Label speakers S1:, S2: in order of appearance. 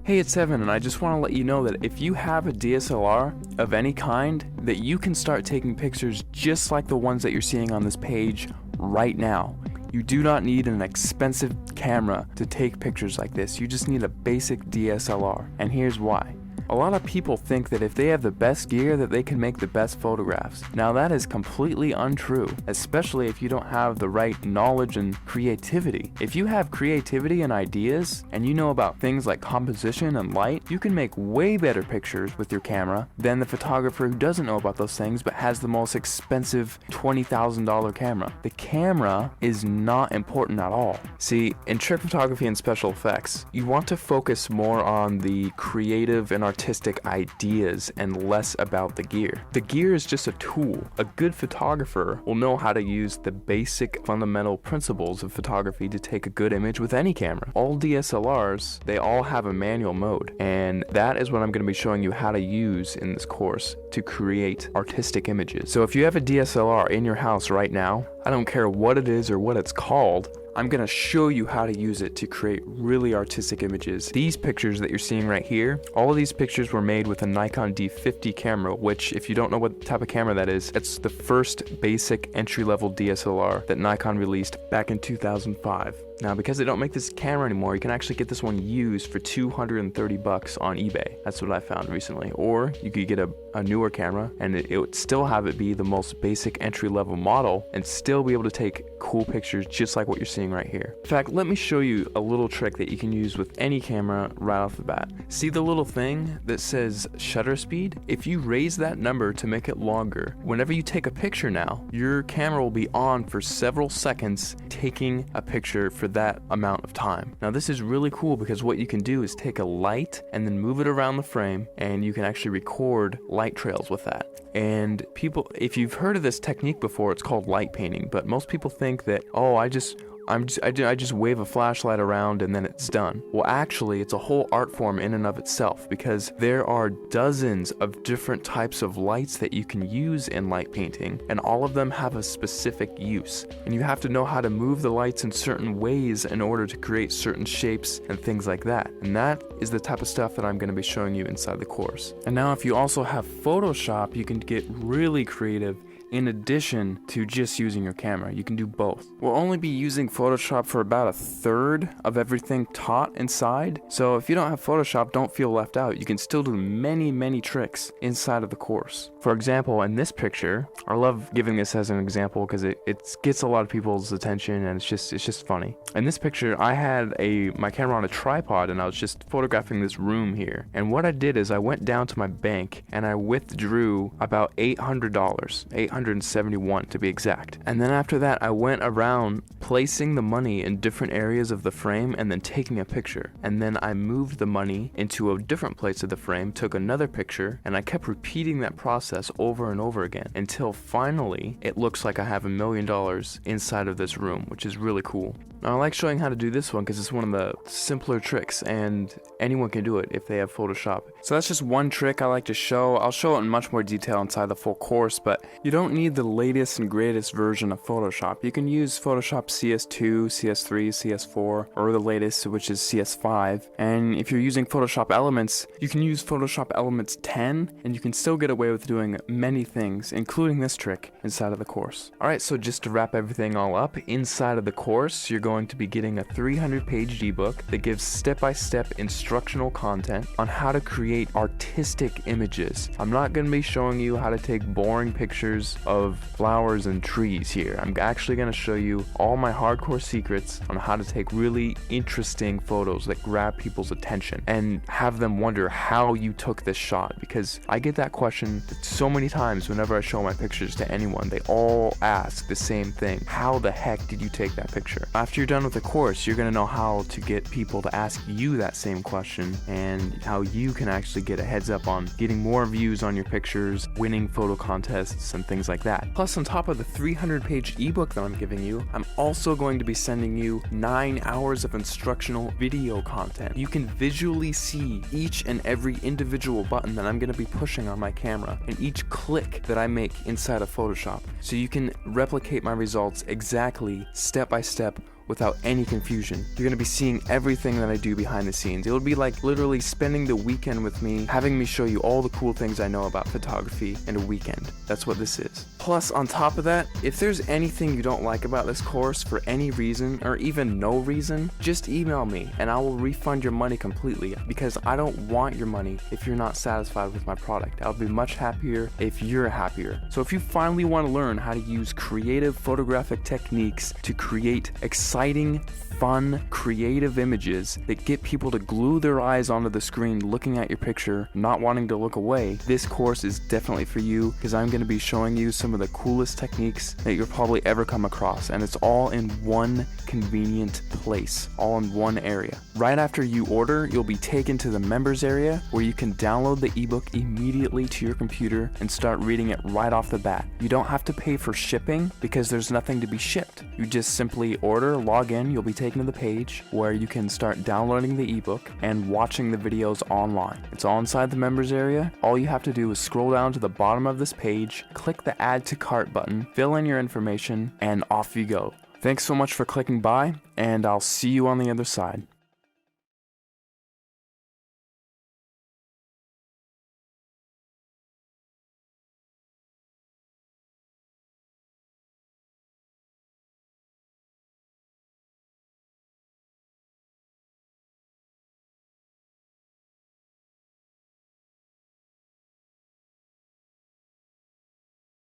S1: Hey, it's Evan, and I just want to let you know that if you have a DSLR of any kind, that you can start taking pictures just like the ones that you're seeing on this page right now. You do not need an expensive camera to take pictures like this. You just need a basic DSLR, and here's why. A lot of people think that if they have the best gear that they can make the best photographs. Now that is completely untrue, especially if you don't have the right knowledge and creativity. If you have creativity and ideas, and you know about things like composition and light, you can make way better pictures with your camera than the photographer who doesn't know about those things but has the most expensive $20,000 camera. The camera is not important at all. See, in trick photography and special effects, you want to focus more on the creative and artistic ideas and less about the gear. The gear is just a tool. A good photographer will know how to use the basic fundamental principles of photography to take a good image with any camera. All DSLRs, they all have a manual mode, and that is what I'm going to be showing you how to use in this course to create artistic images. So if you have a DSLR in your house right now, I don't care what it is or what it's called, I'm gonna show you how to use it to create really artistic images. These pictures that you're seeing right here, all of these pictures were made with a Nikon D50 camera, which, if you don't know what type of camera that is, it's the first basic entry-level DSLR that Nikon released back in 2005. Now, because they don't make this camera anymore, you can actually get this one used for $230 on eBay. That's what I found recently. Or you could get a newer camera and it would still have it be the most basic entry-level model and still be able to take cool pictures just like what you're seeing right here. In fact, let me show you a little trick that you can use with any camera right off the bat. See the little thing that says shutter speed? If you raise that number to make it longer, whenever you take a picture now, your camera will be on for several seconds taking a picture for that amount of time. Now this is really cool because what you can do is take a light and then move it around the frame, and you can actually record light trails with that. And people, if you've heard of this technique before, it's called light painting, but most people think that, oh, I just wave a flashlight around and then it's done. Well, actually, it's a whole art form in and of itself, because there are dozens of different types of lights that you can use in light painting, and all of them have a specific use. And you have to know how to move the lights in certain ways in order to create certain shapes and things like that. And that is the type of stuff that I'm going to be showing you inside the course. And now if you also have Photoshop, you can get really creative. In addition to just using your camera, you can do both. We'll only be using Photoshop for about a third of everything taught inside. So if you don't have Photoshop, don't feel left out. You can still do many tricks inside of the course. For example, in this picture, I love giving this as an example because it gets a lot of people's attention and it's just funny. In this picture, I had my camera on a tripod and I was just photographing this room here. And what I did is I went down to my bank and I withdrew about $800, 871 to be exact. And then after that, I went around placing the money in different areas of the frame and then taking a picture. And then I moved the money into a different place of the frame, took another picture, and I kept repeating that process over and over again until finally it looks like I have $1 million inside of this room, which is really cool. Now, I like showing how to do this one because it's one of the simpler tricks and anyone can do it if they have Photoshop. So that's just one trick I like to show. I'll show it in much more detail inside the full course, but you don't need the latest and greatest version of Photoshop. You can use Photoshop CS2, CS3, CS4, or the latest, which is CS5. And if you're using Photoshop Elements, you can use Photoshop Elements 10, and you can still get away with doing many things, including this trick, inside of the course. Alright, so just to wrap everything all up, inside of the course, you're going to be getting a 300-page ebook that gives step-by-step instructional content on how to create artistic images. I'm not going to be showing you how to take boring pictures of flowers and trees here. I'm actually going to show you all my hardcore secrets on how to take really interesting photos that grab people's attention and have them wonder how you took this shot, because I get that question so many times whenever I show my pictures to anyone. They all ask the same thing: how the heck did you take that picture? After you're done with the course, you're going to know how to get people to ask you that same question and how you can actually get a heads up on getting more views on your pictures, winning photo contests, and things like that. Plus, on top of the 300-page ebook that I'm giving you, I'm also going to be sending you 9 hours of instructional video content. You can visually see each and every individual button that I'm going to be pushing on my camera and each click that I make inside of Photoshop, so you can replicate my results exactly, step by step, without any confusion. You're gonna be seeing everything that I do behind the scenes. It'll be like literally spending the weekend with me, having me show you all the cool things I know about photography in a weekend. That's what this is. Plus, on top of that, if there's anything you don't like about this course for any reason, or even no reason, just email me and I will refund your money completely, because I don't want your money if you're not satisfied with my product. I'll be much happier if you're happier. So if you finally want to learn how to use creative photographic techniques to create exciting, fun, creative images that get people to glue their eyes onto the screen looking at your picture, not wanting to look away, this course is definitely for you, because I'm going to be showing you some of the coolest techniques that you'll probably ever come across, and it's all in one convenient place, all in one area. Right after you order, you'll be taken to the members area where you can download the ebook immediately to your computer and start reading it right off the bat. You don't have to pay for shipping because there's nothing to be shipped. You just simply order, log in, you'll be taken to the page where you can start downloading the ebook and watching the videos online. It's all inside the members area. All you have to do is scroll down to the bottom of this page, click the add to cart button, fill in your information, and off you go. Thanks so much for clicking by, and I'll see you on the other side.